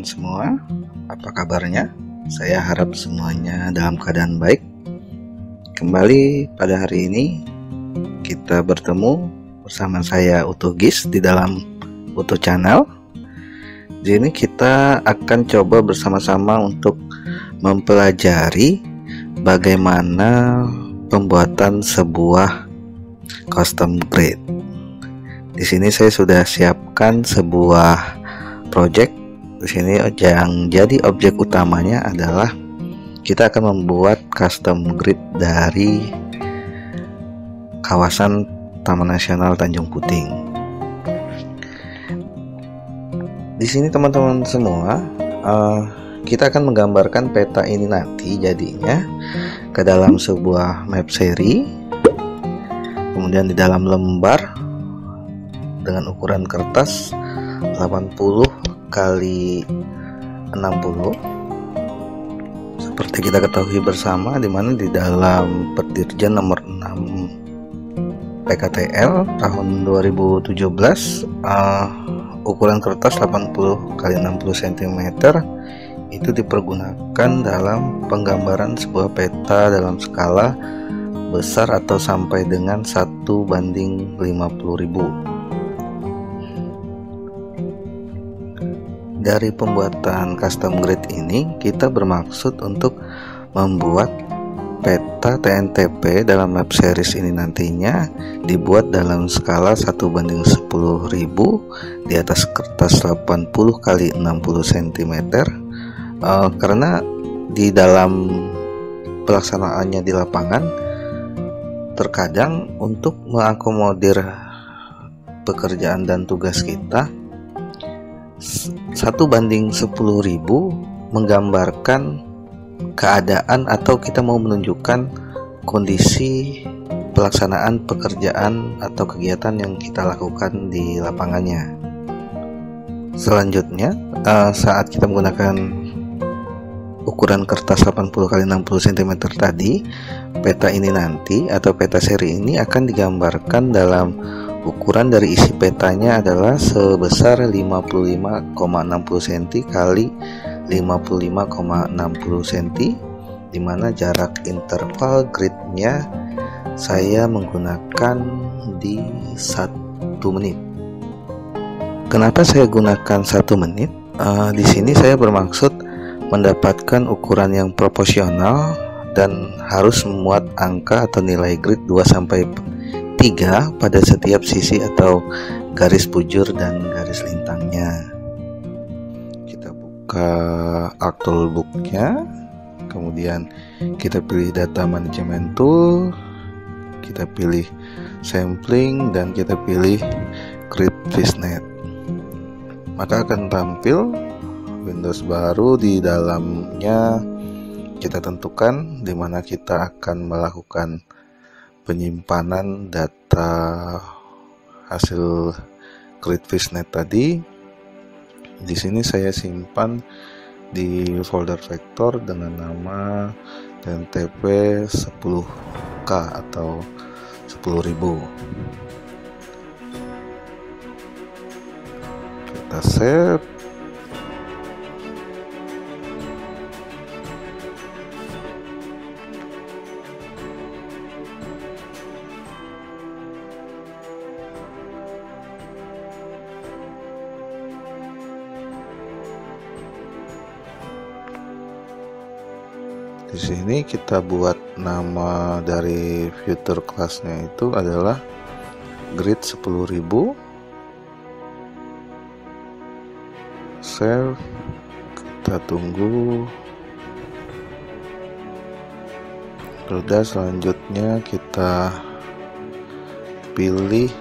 teman-teman semua, apa kabarnya? Saya harap semuanya dalam keadaan baik. Kembali pada hari ini kita bertemu bersama saya Utuh Gis di dalam Utuh Channel. Di sini kita akan coba bersama-sama untuk mempelajari bagaimana pembuatan sebuah custom grid. Di sini saya sudah siapkan sebuah project. Di sini yang jadi objek utamanya adalah kita akan membuat custom grid dari kawasan Taman Nasional Tanjung Puting. Di sini teman-teman semua, kita akan menggambarkan peta ini nanti jadinya ke dalam sebuah map seri, kemudian di dalam lembar dengan ukuran kertas 80 kali 60 seperti kita ketahui bersama, di mana di dalam Perdirjen nomor 6 PKTL tahun 2017 ukuran kertas 80 kali 60 cm itu dipergunakan dalam penggambaran sebuah peta dalam skala besar atau sampai dengan 1:50.000. Dari pembuatan custom grid ini kita bermaksud untuk membuat peta TNTP dalam map series ini nantinya dibuat dalam skala 1:10.000 di atas kertas 80 kali 60 cm, karena di dalam pelaksanaannya di lapangan terkadang untuk mengakomodir pekerjaan dan tugas kita 1:10.000 menggambarkan keadaan atau kita mau menunjukkan kondisi pelaksanaan pekerjaan atau kegiatan yang kita lakukan di lapangannya. Selanjutnya, saat kita menggunakan ukuran kertas 80 kali 60 cm tadi, peta ini nanti atau peta seri ini akan digambarkan dalam ukuran dari isi petanya adalah sebesar 55,60 cm kali 55,60 cm, dimana jarak interval gridnya saya menggunakan di 1 menit. Kenapa saya gunakan 1 menit? Di sini saya bermaksud mendapatkan ukuran yang proporsional dan harus memuat angka atau nilai grid 2-3 pada setiap sisi atau garis bujur dan garis lintangnya. Kita buka ArcToolbook-nya, kemudian kita pilih data management tool, kita pilih sampling, dan kita pilih grid fishnet. Maka akan tampil Windows baru. Di dalamnya kita tentukan di mana kita akan melakukan penyimpanan data hasil grid fishnet tadi. Di sini saya simpan di folder vektor dengan nama TNTP 10K atau 10.000. Kita save. Di sini kita buat nama dari future class-nya itu adalah grid 10.000. Save. Kita tunggu. Sudah, selanjutnya kita pilih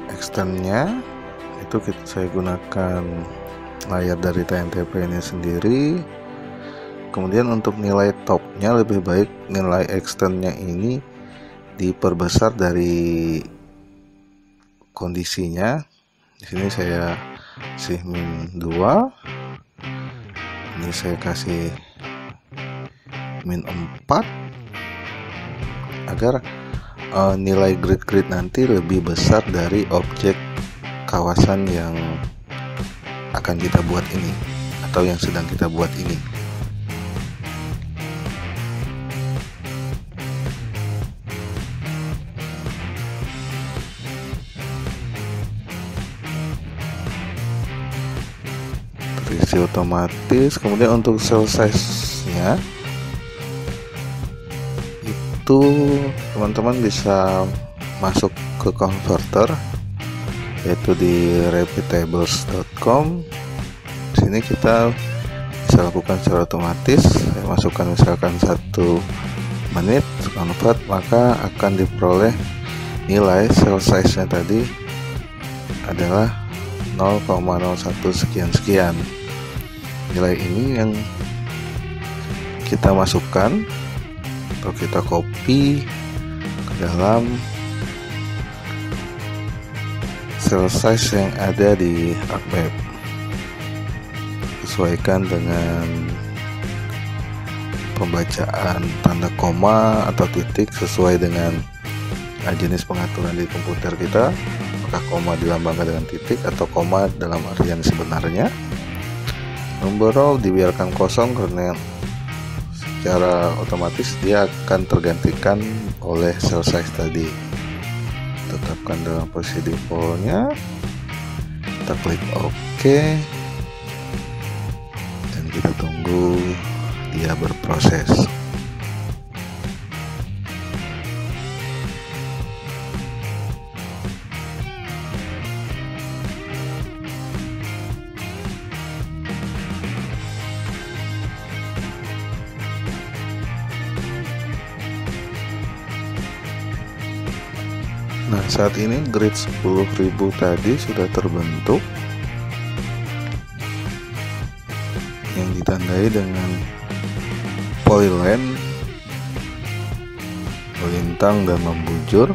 extend-nya. Itu saya gunakan layar dari TNTP ini sendiri. Kemudian untuk nilai topnya lebih baik nilai extendnya ini diperbesar dari kondisinya. Di sini saya kasih -2, ini saya kasih -4 agar nilai grid-grid nanti lebih besar dari objek kawasan yang akan kita buat ini atau yang sedang kita buat ini. Terisi otomatis. Kemudian untuk cell size-nya itu teman-teman bisa masuk ke converter, yaitu di repeatables.com. Di sini kita bisa lakukan secara otomatis. Saya masukkan misalkan 1 menit convert, maka akan diperoleh nilai cell size-nya tadi adalah 0,01 sekian. Nilai ini yang kita masukkan atau kita copy ke dalam cell size yang ada di ArcMap. Sesuaikan dengan pembacaan tanda koma atau titik sesuai dengan jenis pengaturan di komputer kita. Apakah koma dilambangkan dengan titik atau koma dalam artian sebenarnya. Number row dibiarkan kosong karena secara otomatis dia akan tergantikan oleh cell size tadi. Tetapkan dalam posisi defaultnya, kita klik OK, dan kita tunggu dia berproses. Nah, saat ini grid 10.000 tadi sudah terbentuk, yang ditandai dengan polyline melintang dan membujur,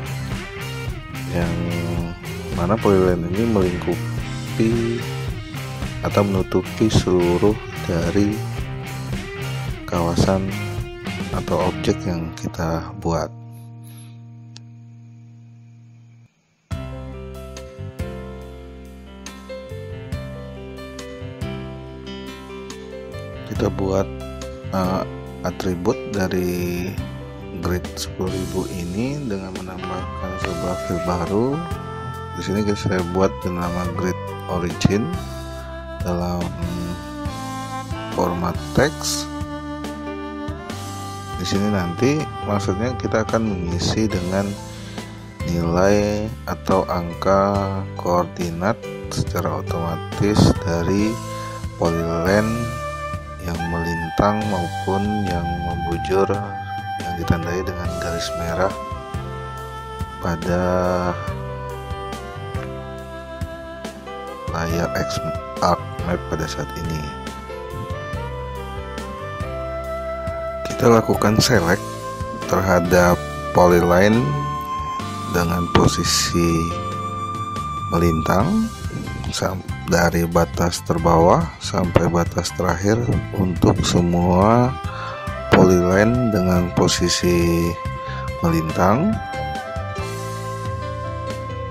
yang mana polyline ini melingkupi atau menutupi seluruh dari kawasan atau objek yang kita buat. Kita buat atribut dari grid 10.000 ini dengan menambahkan sebuah file baru. Di sini saya buat dengan nama grid origin dalam format teks. Di sini nanti maksudnya kita akan mengisi dengan nilai atau angka koordinat secara otomatis dari polyline yang melintang maupun yang membujur, yang ditandai dengan garis merah pada layar ArcMap pada saat ini. Kita lakukan select terhadap polyline dengan posisi melintang dari batas terbawah sampai batas terakhir untuk semua polyline dengan posisi melintang.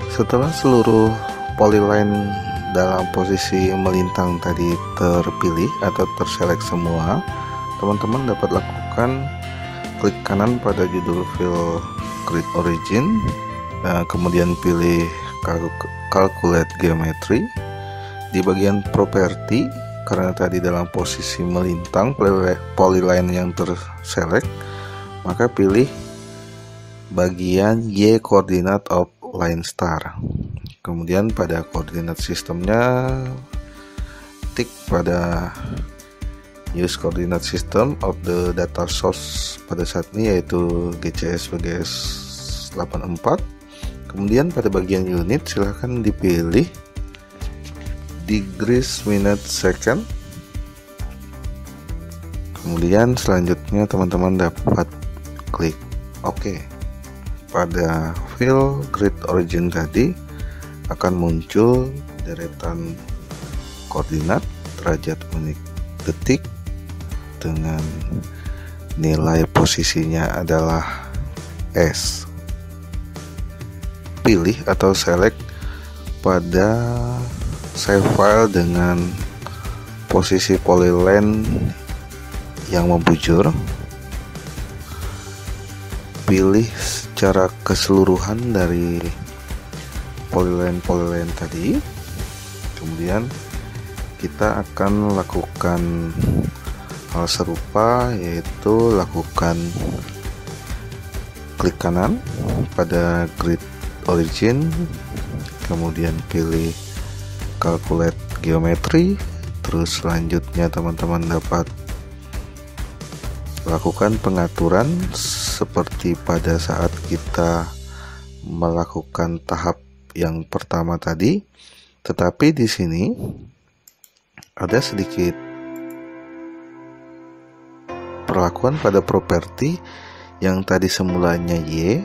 Setelah seluruh polyline dalam posisi melintang tadi terpilih atau terselect semua, teman-teman dapat lakukan klik kanan pada judul file grid origin, kemudian pilih calculate geometry. Di bagian property, karena tadi dalam posisi melintang polyline yang terselect, maka pilih bagian Y coordinate of line star. Kemudian pada koordinat sistemnya tik pada use coordinate system of the data source pada saat ini, yaitu GCS VGS 84. Kemudian pada bagian unit silahkan dipilih degrees, minute, second. Kemudian selanjutnya teman-teman dapat klik OK. Pada file grid origin tadi akan muncul deretan koordinat derajat, menit, detik dengan nilai posisinya adalah S. Pilih atau select pada save file dengan posisi polyline yang membujur. Pilih secara keseluruhan dari polyline tadi. Kemudian kita akan lakukan hal serupa, yaitu lakukan klik kanan pada grid origin, kemudian pilih calculate geometry, terus selanjutnya teman-teman dapat lakukan pengaturan seperti pada saat kita melakukan tahap yang pertama tadi. Tetapi di sini ada sedikit perlakuan pada properti yang tadi semulanya Y,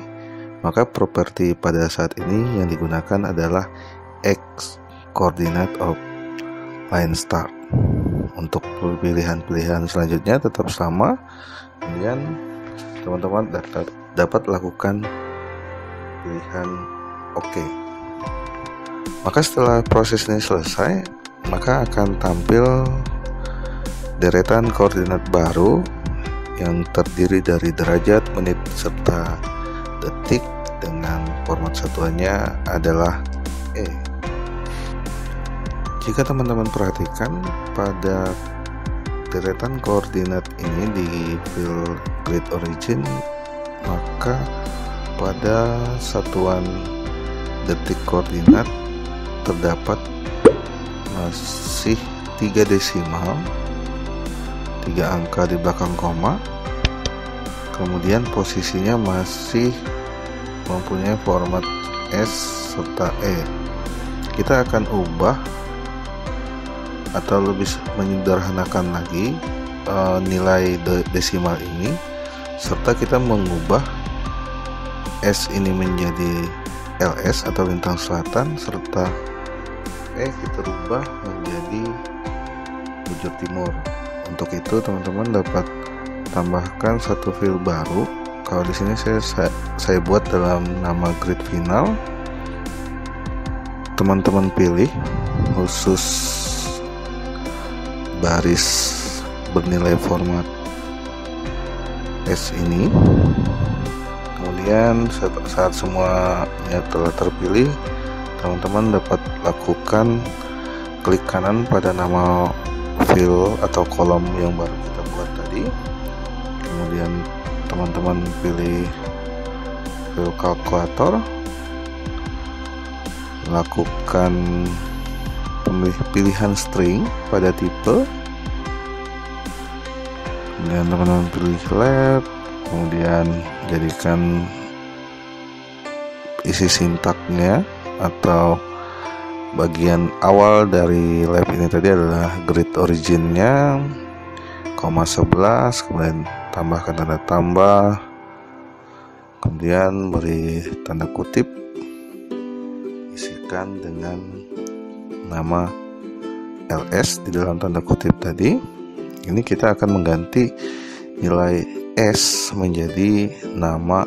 maka properti pada saat ini yang digunakan adalah X coordinate of line start. Untuk pilihan-pilihan selanjutnya tetap sama. Kemudian teman-teman dapat lakukan pilihan OK. Maka setelah proses ini selesai, maka akan tampil deretan koordinat baru yang terdiri dari derajat, menit, serta detik dengan format satuannya adalah E. Jika teman-teman perhatikan pada deretan koordinat ini di field grid origin, maka pada satuan detik koordinat terdapat masih 3 desimal, 3 angka di belakang koma, kemudian posisinya masih mempunyai format S serta E. Kita akan ubah atau lebih menyederhanakan lagi nilai desimal ini, serta kita mengubah S ini menjadi LS atau lintang selatan, serta E kita rubah menjadi bujur timur. Untuk itu teman-teman dapat tambahkan satu field baru. Kalau di sini saya buat dalam nama grid final. Teman-teman pilih khusus baris bernilai format S ini. Kemudian saat semuanya telah terpilih, teman-teman dapat lakukan klik kanan pada nama field atau kolom yang baru kita buat tadi. Kemudian teman-teman pilih field kalkulator, lakukan pilihan string pada tipe, kemudian teman-teman pilih lab, kemudian jadikan isi sintaknya atau bagian awal dari lab ini tadi adalah grid originnya, koma 11, kemudian tambahkan tanda tambah, kemudian beri tanda kutip, isikan dengan nama LS di dalam tanda kutip tadi. Ini kita akan mengganti nilai S menjadi nama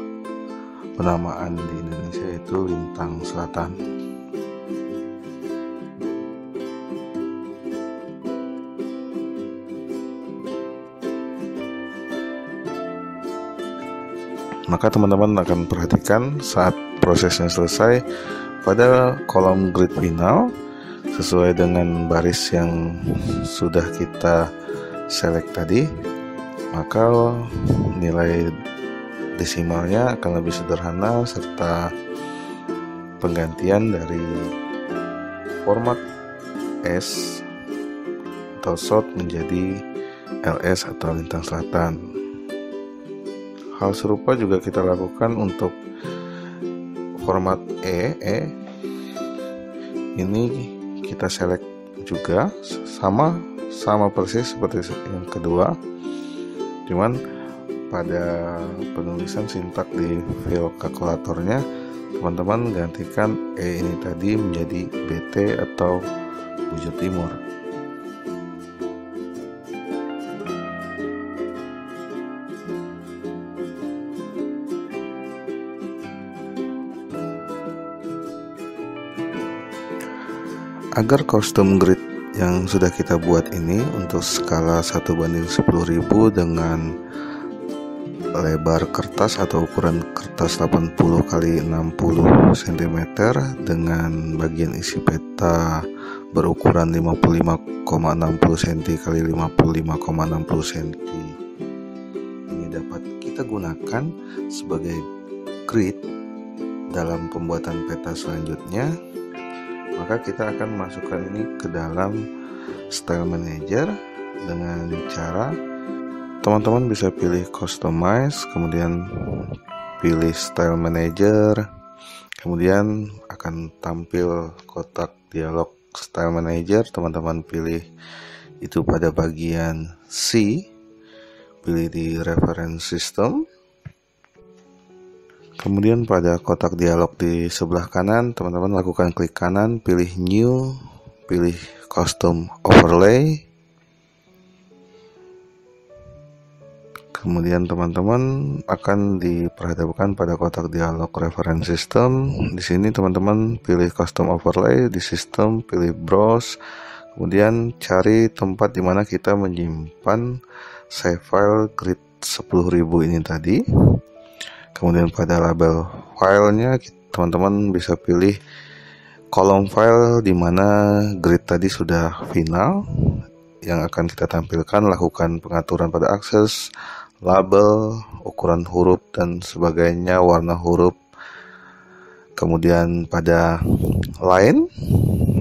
penamaan di Indonesia, yaitu lintang selatan. Maka teman-teman akan perhatikan saat prosesnya selesai, pada kolom grid final sesuai dengan baris yang sudah kita select tadi, maka nilai desimalnya akan lebih sederhana, serta penggantian dari format S atau short menjadi LS atau lintang selatan. Hal serupa juga kita lakukan untuk format E. Ini kita select juga sama persis seperti yang kedua, cuman pada penulisan sintak di field kalkulatornya teman-teman gantikan E ini tadi menjadi BT atau bujur timur. Agar custom grid yang sudah kita buat ini untuk skala 1:10.000 dengan lebar kertas atau ukuran kertas 80 x 60 cm dengan bagian isi peta berukuran 55,60 cm x 55,60 cm ini dapat kita gunakan sebagai grid dalam pembuatan peta selanjutnya. Maka kita akan masukkan ini ke dalam style manager dengan cara teman-teman bisa pilih customize, kemudian pilih style manager, kemudian akan tampil kotak dialog style manager. Teman-teman pilih itu pada bagian C, pilih di reference system, kemudian pada kotak dialog di sebelah kanan teman-teman lakukan klik kanan, pilih new, pilih custom overlay. Kemudian teman-teman akan diperhadapkan pada kotak dialog reference system. Di sini teman-teman pilih custom overlay, di sistem pilih browse, kemudian cari tempat di mana kita menyimpan save file grid 10.000 ini tadi. Kemudian pada label filenya teman-teman bisa pilih kolom file di mana grid tadi sudah final. Yang akan kita tampilkan, lakukan pengaturan pada akses, label, ukuran huruf dan sebagainya, warna huruf. Kemudian pada line,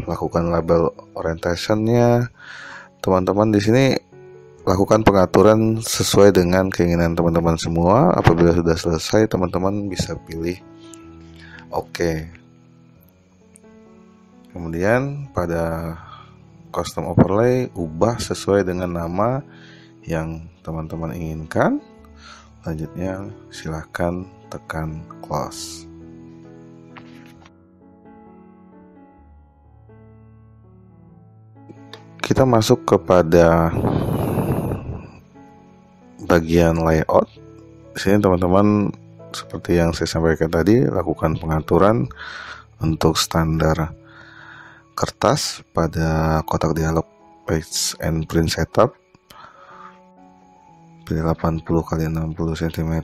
lakukan label orientationnya. Teman-teman di sini lakukan pengaturan sesuai dengan keinginan teman-teman semua. Apabila sudah selesai, teman-teman bisa pilih OK. Kemudian pada custom overlay, ubah sesuai dengan nama yang teman-teman inginkan. Selanjutnya silahkan tekan close. Kita masuk kepada bagian layout. Di sini teman-teman seperti yang saya sampaikan tadi, lakukan pengaturan untuk standar kertas pada kotak dialog page and print setup. Pilih 80 x 60 cm.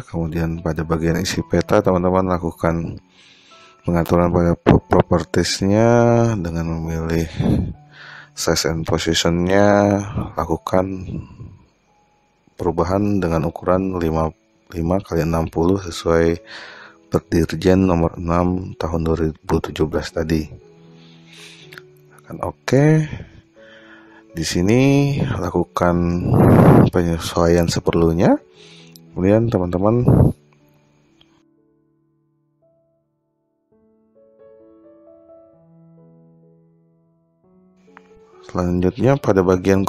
Kemudian pada bagian isi peta teman-teman lakukan pengaturan pada propertiesnya dengan memilih size and positionnya. Lakukan perubahan dengan ukuran 55 x 60 sesuai Perdirjen nomor 6 tahun 2017 tadi. Oke. Di sini lakukan penyesuaian seperlunya. Kemudian teman-teman selanjutnya pada bagian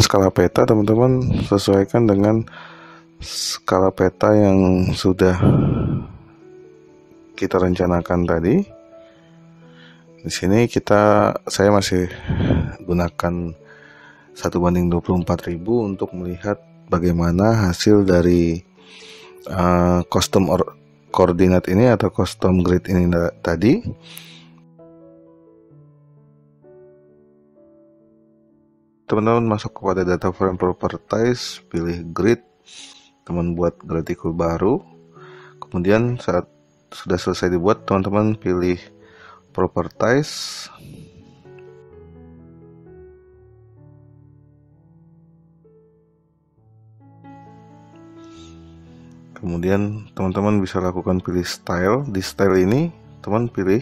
skala peta teman-teman sesuaikan dengan skala peta yang sudah kita rencanakan tadi. Di sini saya masih gunakan 1:24.000 untuk melihat bagaimana hasil dari custom koordinat ini atau custom grid ini tadi. Teman-teman masuk kepada data frame properties, pilih grid, teman buat gratikul baru. Kemudian saat sudah selesai dibuat, teman-teman pilih properties, kemudian teman-teman bisa lakukan pilih style. Di style ini teman pilih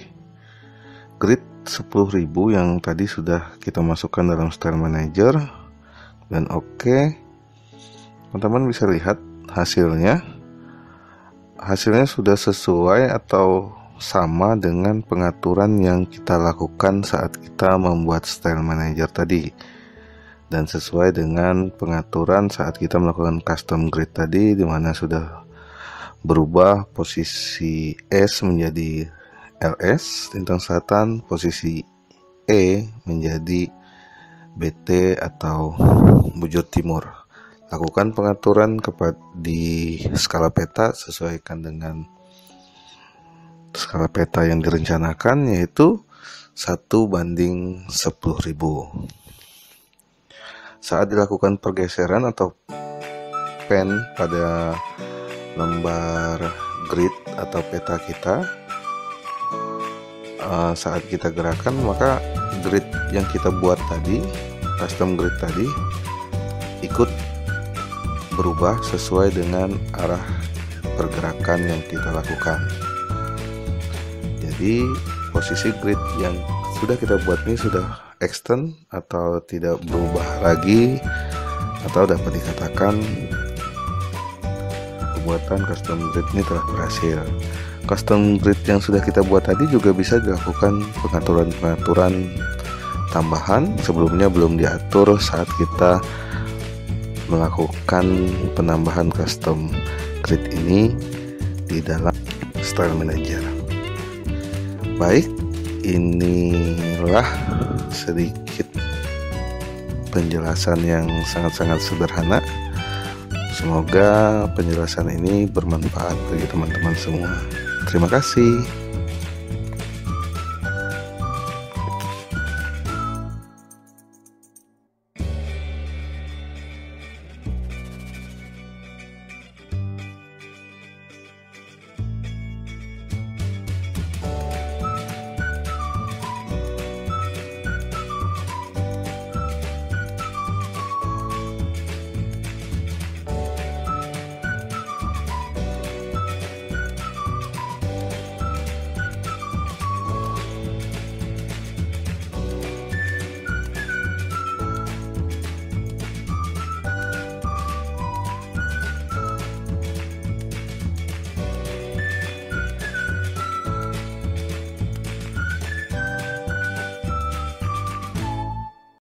grid 10.000 yang tadi sudah kita masukkan dalam style manager dan OK. Teman-teman bisa lihat hasilnya sudah sesuai atau sama dengan pengaturan yang kita lakukan saat kita membuat style manager tadi, dan sesuai dengan pengaturan saat kita melakukan custom grid tadi, di mana sudah berubah posisi S menjadi LS lintang selatan, posisi E menjadi BT atau bujur timur. Lakukan pengaturan di skala peta, sesuaikan dengan skala peta yang direncanakan, yaitu 1:10.000. Saat dilakukan pergeseran atau pen pada lembar grid atau peta kita, saat kita gerakan, maka grid yang kita buat tadi, custom grid tadi, ikut berubah sesuai dengan arah pergerakan yang kita lakukan. Jadi posisi grid yang sudah kita buat ini sudah extend atau tidak berubah lagi, atau dapat dikatakan pembuatan custom grid ini telah berhasil. Custom grid yang sudah kita buat tadi juga bisa dilakukan pengaturan-pengaturan tambahan sebelumnya belum diatur saat kita melakukan penambahan custom grid ini di dalam Style Manager. Baik, inilah sedikit penjelasan yang sangat-sangat sederhana. Semoga penjelasan ini bermanfaat bagi teman-teman semua. Terima kasih.